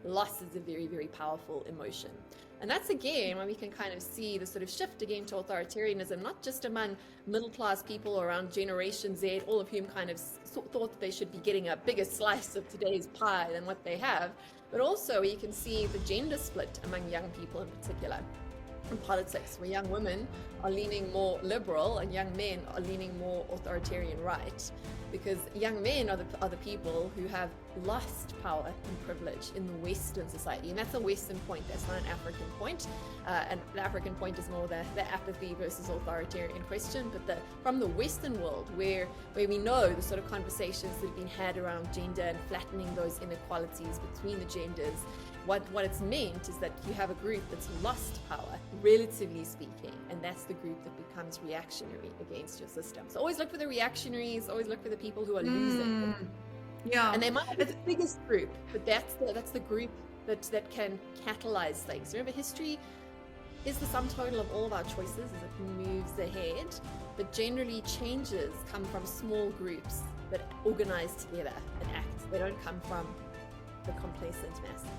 loss is a very, very powerful emotion. And that's again when we can kind of see the sort of shift again to authoritarianism, not just among middle-class people around Generation Z, all of whom kind of thought that they should be getting a bigger slice of today's pie than what they have, but also you can see the gender split among young people in particular. In politics, where young women are leaning more liberal and young men are leaning more authoritarian right, because young men are the people who have lost power and privilege in the Western society, and that's a Western point, that's not an African point. And the African point is more the apathy versus authoritarian question, but from the Western world, where we know the sort of conversations that have been had around gender and flattening those inequalities between the genders, what it's meant is that you have a group that's lost power, relatively speaking, and that's the group that becomes reactionary against your system. So always look for the reactionaries, always look for the people who are losing. Yeah. And they might be the biggest group, but that's the group that can catalyze things. Remember, history is the sum total of all of our choices as it moves ahead, but generally changes come from small groups that organize together and act. They don't come from the complacent masses.